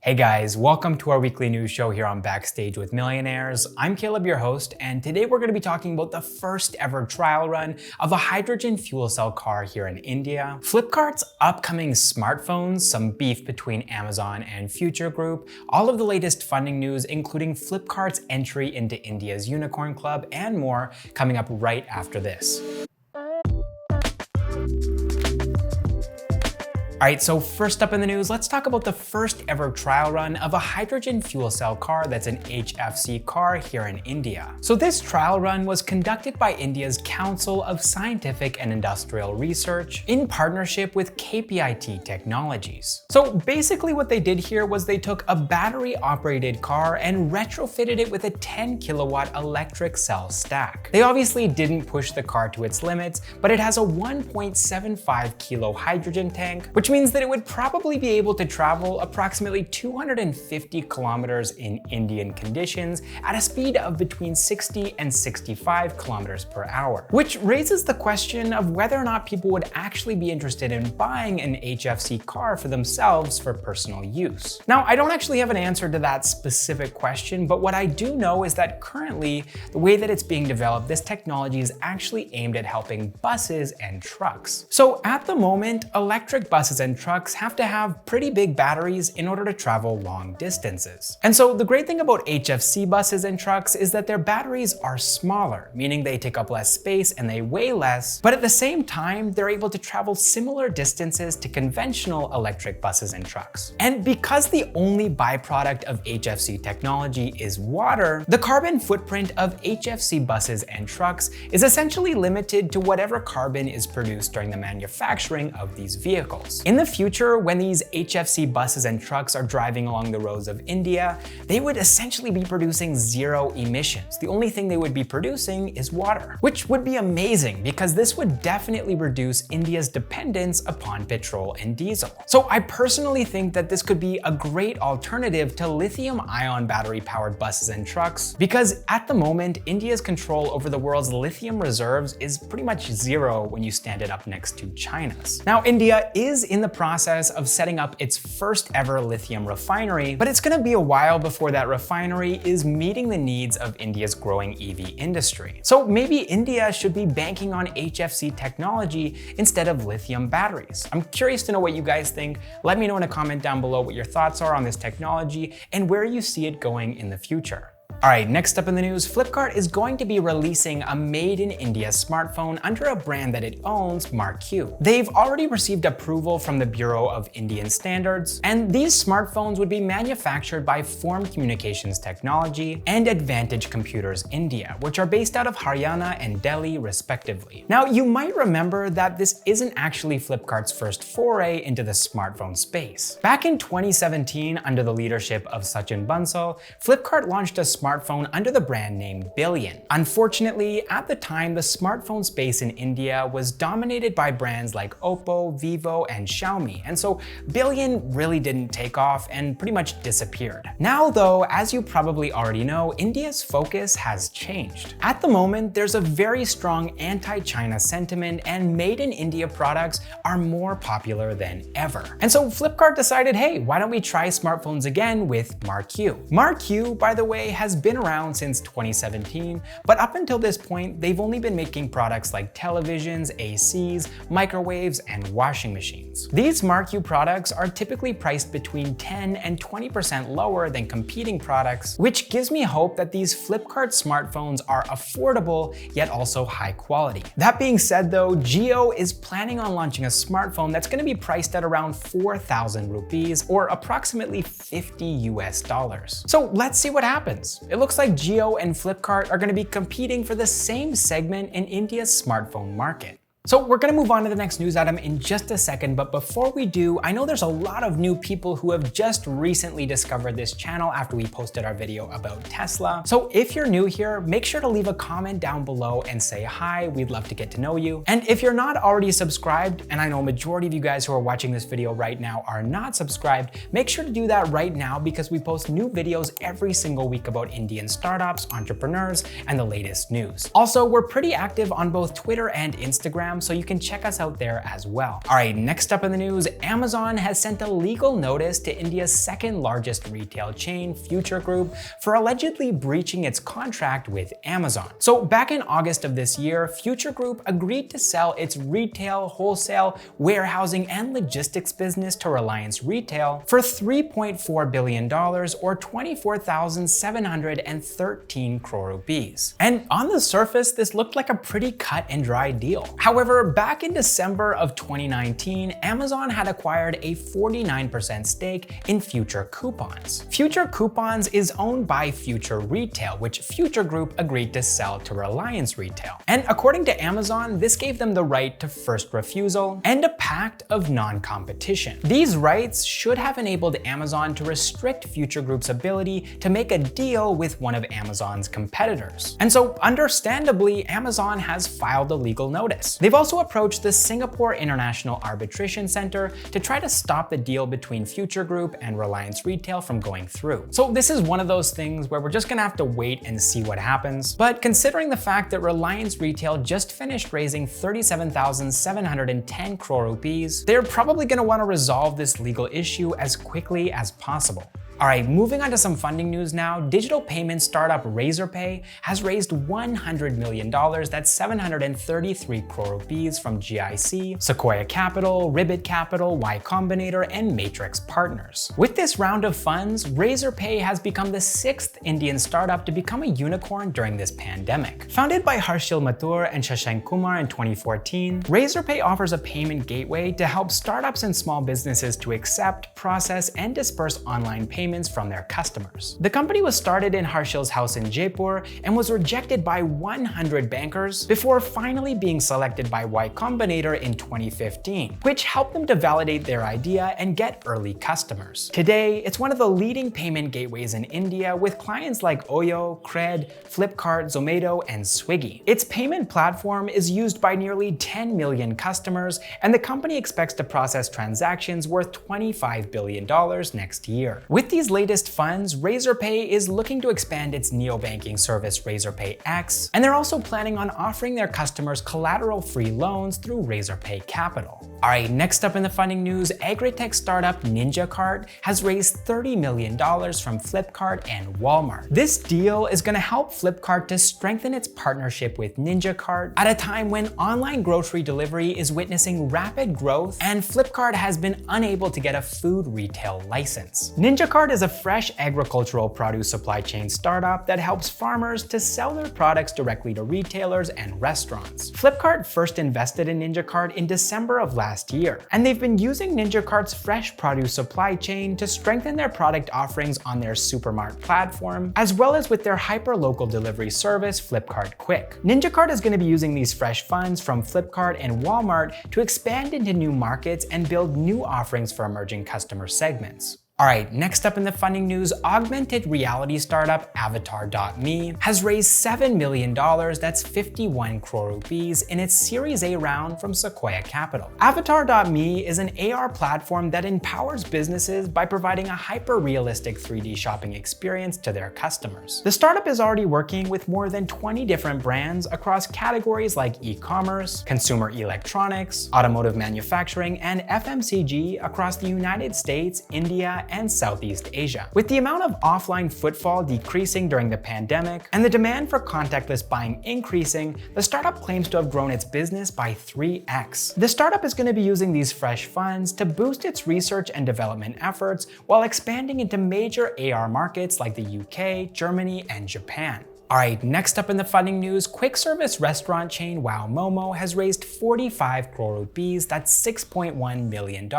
Hey guys, welcome to our weekly news show here on Backstage with Millionaires. I'm Caleb, your host, and today we're going to be talking about the first ever trial run of a hydrogen fuel cell car here in India, Flipkart's upcoming smartphones, some beef between Amazon and Future Group, all of the latest funding news, including Flipkart's entry into India's Unicorn Club, and more coming up right after this. Alright, so first up in the news, let's talk about the first ever trial run of a hydrogen fuel cell car that's an HFC car here in India. So this trial run was conducted by India's Council of Scientific and Industrial Research in partnership with KPIT Technologies. So basically what they did here was they took a battery operated car and retrofitted it with a 10 kilowatt electric cell stack. They obviously didn't push the car to its limits, but it has a 1.75 kilo hydrogen tank, which means that it would probably be able to travel approximately 250 kilometers in Indian conditions at a speed of between 60 and 65 kilometers per hour. Which raises the question of whether or not people would actually be interested in buying an HFC car for themselves for personal use. Now, I don't actually have an answer to that specific question, but what I do know is that currently, the way that it's being developed, this technology is actually aimed at helping buses and trucks. So at the moment, electric buses and trucks have to have pretty big batteries in order to travel long distances. And so the great thing about HFC buses and trucks is that their batteries are smaller, meaning they take up less space and they weigh less, but at the same time, they're able to travel similar distances to conventional electric buses and trucks. And because the only byproduct of HFC technology is water, the carbon footprint of HFC buses and trucks is essentially limited to whatever carbon is produced during the manufacturing of these vehicles. In the future, when these HFC buses and trucks are driving along the roads of India, they would essentially be producing zero emissions. The only thing they would be producing is water, which would be amazing because this would definitely reduce India's dependence upon petrol and diesel. So I personally think that this could be a great alternative to lithium-ion battery-powered buses and trucks because at the moment, India's control over the world's lithium reserves is pretty much zero when you stand it up next to China's. Now, India is in the process of setting up its first ever lithium refinery, but it's going to be a while before that refinery is meeting the needs of India's growing EV industry. So maybe India should be banking on HFC technology instead of lithium batteries. I'm curious to know what you guys think. Let me know in a comment down below what your thoughts are on this technology and where you see it going in the future. Alright, next up in the news, Flipkart is going to be releasing a made in India smartphone under a brand that it owns, MarQ. They've already received approval from the Bureau of Indian Standards, and these smartphones would be manufactured by Form Communications Technology and Advantage Computers India, which are based out of Haryana and Delhi respectively. Now, you might remember that this isn't actually Flipkart's first foray into the smartphone space. Back in 2017, under the leadership of Sachin Bansal, Flipkart launched a smartphone under the brand name Billion. Unfortunately, at the time, the smartphone space in India was dominated by brands like Oppo, Vivo, and Xiaomi, and so Billion really didn't take off and pretty much disappeared. Now though, as you probably already know, India's focus has changed. At the moment, there's a very strong anti-China sentiment and made in India products are more popular than ever. And so Flipkart decided, hey, why don't we try smartphones again with MarQ? MarQ, by the way, has been around since 2017, but up until this point, they've only been making products like televisions, ACs, microwaves, and washing machines. These MarQ products are typically priced between 10 and 20% lower than competing products, which gives me hope that these Flipkart smartphones are affordable, yet also high quality. That being said though, Jio is planning on launching a smartphone that's going to be priced at around 4,000 rupees or approximately $50 US. So let's see what happens. It looks like Jio and Flipkart are going to be competing for the same segment in India's smartphone market. So we're gonna move on to the next news item in just a second, but before we do, I know there's a lot of new people who have just recently discovered this channel after we posted our video about Tesla. So if you're new here, make sure to leave a comment down below and say hi, we'd love to get to know you. And if you're not already subscribed, and I know a majority of you guys who are watching this video right now are not subscribed, make sure to do that right now because we post new videos every single week about Indian startups, entrepreneurs, and the latest news. Also, we're pretty active on both Twitter and Instagram, Instagram, so you can check us out there as well. All right, next up in the news, Amazon has sent a legal notice to India's second largest retail chain, Future Group, for allegedly breaching its contract with Amazon. So back in August of this year, Future Group agreed to sell its retail, wholesale, warehousing, and logistics business to Reliance Retail for $3.4 billion or 24,713 crore rupees. And on the surface, this looked like a pretty cut and dry deal. However, back in December of 2019, Amazon had acquired a 49% stake in Future Coupons. Future Coupons is owned by Future Retail, which Future Group agreed to sell to Reliance Retail. And according to Amazon, this gave them the right to first refusal and a pact of non-competition. These rights should have enabled Amazon to restrict Future Group's ability to make a deal with one of Amazon's competitors. And so, understandably, Amazon has filed a legal notice. They've also approached the Singapore International Arbitration Center to try to stop the deal between Future Group and Reliance Retail from going through. So this is one of those things where we're just gonna have to wait and see what happens. But considering the fact that Reliance Retail just finished raising 37,710 crore rupees, they're probably gonna want to resolve this legal issue as quickly as possible. All right, moving on to some funding news now. Digital payment startup Razorpay has raised $100 million, that's 733 crore rupees from GIC, Sequoia Capital, Ribbit Capital, Y Combinator, and Matrix Partners. With this round of funds, Razorpay has become the 6th Indian startup to become a unicorn during this pandemic. Founded by Harshil Mathur and Shashank Kumar in 2014, Razorpay offers a payment gateway to help startups and small businesses to accept, process, and disperse online payments from their customers. The company was started in Harshil's house in Jaipur and was rejected by 100 bankers before finally being selected by Y Combinator in 2015, which helped them to validate their idea and get early customers. Today, it's one of the leading payment gateways in India with clients like Oyo, Cred, Flipkart, Zomato, and Swiggy. Its payment platform is used by nearly 10 million customers, and the company expects to process transactions worth $25 billion next year. With these latest funds, Razorpay is looking to expand its neobanking service Razorpay X, and they're also planning on offering their customers collateral-free loans through Razorpay Capital. All right, next up in the funding news, agri-tech startup Ninjacart has raised $30 million from Flipkart and Walmart. This deal is going to help Flipkart to strengthen its partnership with Ninjacart at a time when online grocery delivery is witnessing rapid growth and Flipkart has been unable to get a food retail license. Ninjacart is a fresh agricultural produce supply chain startup that helps farmers to sell their products directly to retailers and restaurants. Flipkart first invested in Ninjacart in December of last year, and they've been using Ninjacart's fresh produce supply chain to strengthen their product offerings on their Supermart platform, as well as with their hyper-local delivery service, Flipkart Quick. Ninjacart is going to be using these fresh funds from Flipkart and Walmart to expand into new markets and build new offerings for emerging customer segments. All right, next up in the funding news, augmented reality startup Avatar.me has raised $7 million, that's 51 crore rupees, in its Series A round from Sequoia Capital. Avatar.me is an AR platform that empowers businesses by providing a hyper-realistic 3D shopping experience to their customers. The startup is already working with more than 20 different brands across categories like e-commerce, consumer electronics, automotive manufacturing, and FMCG across the United States, India, and Southeast Asia. With the amount of offline footfall decreasing during the pandemic and the demand for contactless buying increasing, the startup claims to have grown its business by 3x. The startup is going to be using these fresh funds to boost its research and development efforts while expanding into major AR markets like the UK, Germany, and Japan. All right, next up in the funding news, quick service restaurant chain Wow Momo has raised 45 crore rupees, that's $6.1 million,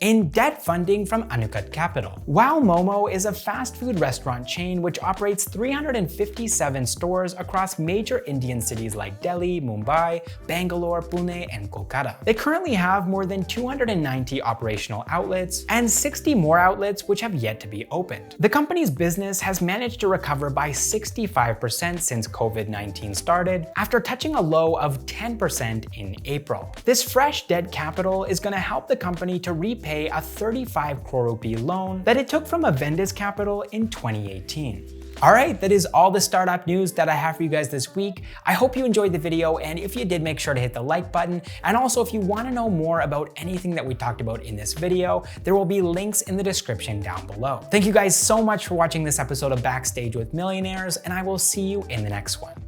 in debt funding from Anukat Capital. Wow Momo is a fast food restaurant chain which operates 357 stores across major Indian cities like Delhi, Mumbai, Bangalore, Pune, and Kolkata. They currently have more than 290 operational outlets and 60 more outlets which have yet to be opened. The company's business has managed to recover by 65% since COVID-19 started, after touching a low of 10% in April. This fresh debt capital is going to help the company to repay a 35 crore rupee loan that it took from Avendus Capital in 2018. All right, that is all the startup news that I have for you guys this week. I hope you enjoyed the video, and if you did, make sure to hit the like button. And also, if you want to know more about anything that we talked about in this video, there will be links in the description down below. Thank you guys so much for watching this episode of Backstage with Millionaires, and I will see you in the next one.